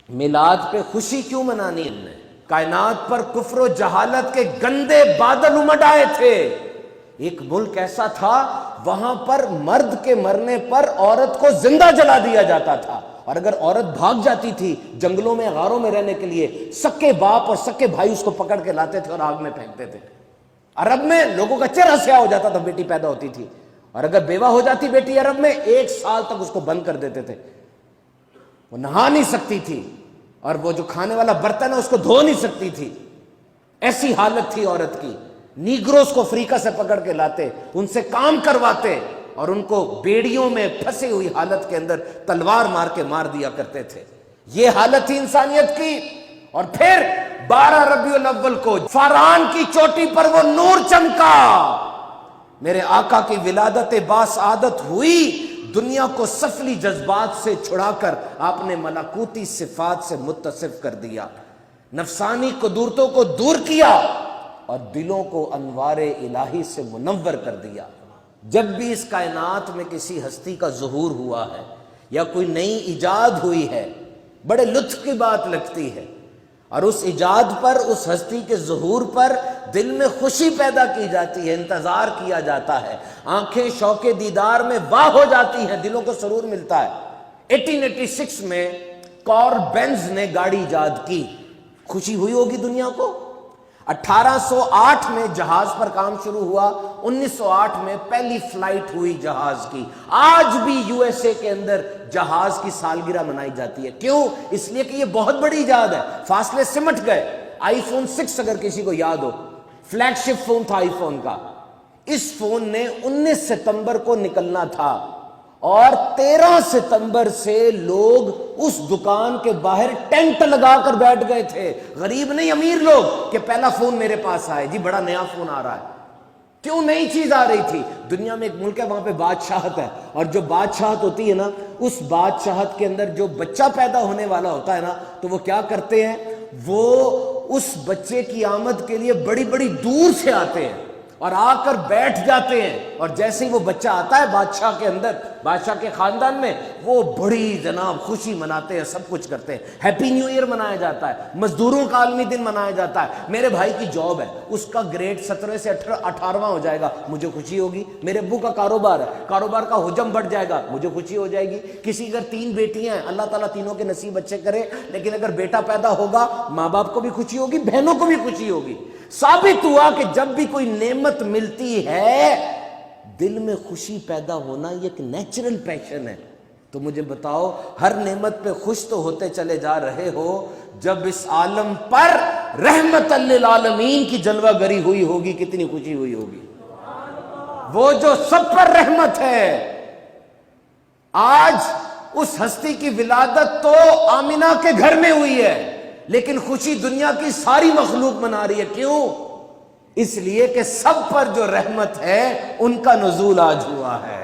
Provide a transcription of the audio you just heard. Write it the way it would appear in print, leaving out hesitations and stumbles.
میلاد پہ خوشی کیوں منانی ہے؟ کائنات پر کفر و جہالت کے گندے بادل امڈ آئے تھے. ایک ملک ایسا تھا وہاں پر مرد کے مرنے پر عورت کو زندہ جلا دیا جاتا تھا، اور اگر عورت بھاگ جاتی تھی جنگلوں میں غاروں میں رہنے کے لیے، سکے باپ اور سکے بھائی اس کو پکڑ کے لاتے تھے اور آگ میں پھینکتے تھے. عرب میں لوگوں کا چہرہ سیاہ ہو جاتا تھا بیٹی پیدا ہوتی تھی، اور اگر بیوہ ہو جاتی بیٹی عرب میں 1 سال تک اس کو بند کر دیتے تھے. وہ نہا نہیں سکتی تھی، اور وہ جو کھانے والا برتن ہے اس کو دھو نہیں سکتی تھی. ایسی حالت تھی عورت کی. نیگروز کو افریقہ سے پکڑ کے لاتے، ان سے کام کرواتے اور ان کو بیڑیوں میں پھنسی ہوئی حالت کے اندر تلوار مار کے مار دیا کرتے تھے. یہ حالت تھی انسانیت کی. اور پھر 12 ربیع الاول کو فاران کی چوٹی پر وہ نور چمکا. میرے آقا کی ولادت باسعادت ہوئی. دنیا کو سفلی جذبات سے چھڑا کر آپ نے ملکوتی صفات سے متصف کر دیا، نفسانی قدرتوں کو دور کیا اور دلوں کو انوار الہی سے منور کر دیا. جب بھی اس کائنات میں کسی ہستی کا ظہور ہوا ہے یا کوئی نئی ایجاد ہوئی ہے، بڑے لطف کی بات لگتی ہے، اور اس ایجاد پر، اس ہستی کے ظہور پر دل میں خوشی پیدا کی جاتی ہے، انتظار کیا جاتا ہے، آنکھیں شوق دیدار میں واہ ہو جاتی ہیں، دلوں کو سرور ملتا ہے. 1886 میں کار بینز نے گاڑی ایجاد کی، خوشی ہوئی ہوگی دنیا کو. 1808 میں جہاز پر کام شروع ہوا، 1908 میں پہلی فلائٹ ہوئی جہاز کی. آج بھی یو ایس اے کے اندر جہاز کی سالگرہ منائی جاتی ہے. کیوں؟ اس لیے کہ یہ بہت بڑی ایجاد ہے. فاصلے سمٹ گئے. آئی فون 6 اگر کسی کو یاد ہو، فلیگ شپ فون تھا آئی فون کا. اس فون نے 19 ستمبر کو نکلنا تھا، اور 13 ستمبر سے لوگ اس دکان کے باہر ٹینٹ لگا کر بیٹھ گئے تھے. غریب نہیں، امیر لوگ، کہ پہلا فون میرے پاس آئے جی، بڑا نیا فون آ رہا ہے. کیوں؟ نئی چیز آ رہی تھی. دنیا میں ایک ملک ہے وہاں پہ بادشاہت ہے، اور جو بادشاہت ہوتی ہے نا، اس بادشاہت کے اندر جو بچہ پیدا ہونے والا ہوتا ہے نا، تو وہ کیا کرتے ہیں، وہ اس بچے کی آمد کے لیے بڑی بڑی دور سے آتے ہیں اور آ کر بیٹھ جاتے ہیں. اور جیسے ہی وہ بچہ آتا ہے بادشاہ کے اندر، بادشاہ کے خاندان میں، وہ بڑی جناب خوشی مناتے ہیں، سب کچھ کرتے ہیں. ہیپی نیو ایئر منایا جاتا ہے، مزدوروں کا عالمی دن منایا جاتا ہے. میرے بھائی کی جاب ہے، اس کا گریڈ 17 سے 18واں ہو جائے گا، مجھے خوشی ہوگی. میرے ابو کا کاروبار ہے، کاروبار کا حجم بڑھ جائے گا، مجھے خوشی ہو جائے گی. کسی اگر 3 بیٹیاں ہیں، اللہ تعالیٰ تینوں کے نصیب اچھے کرے، لیکن اگر بیٹا پیدا ہوگا، ماں باپ کو بھی خوشی ہوگی، بہنوں کو بھی خوشی ہوگی. ثابت ہوا کہ جب بھی کوئی نعمت ملتی ہے دل میں خوشی پیدا ہونا یہ ایک نیچرل پیشن ہے. تو مجھے بتاؤ، ہر نعمت پہ خوش تو ہوتے چلے جا رہے ہو، جب اس عالم پر رحمت للعالمین کی جلوہ گری ہوئی ہوگی کتنی خوشی ہوئی ہوگی. وہ جو سب پر رحمت ہے. آج اس ہستی کی ولادت تو آمنہ کے گھر میں ہوئی ہے، لیکن خوشی دنیا کی ساری مخلوق منا رہی ہے. کیوں؟ اس لیے کہ سب پر جو رحمت ہے ان کا نزول آج ہوا ہے.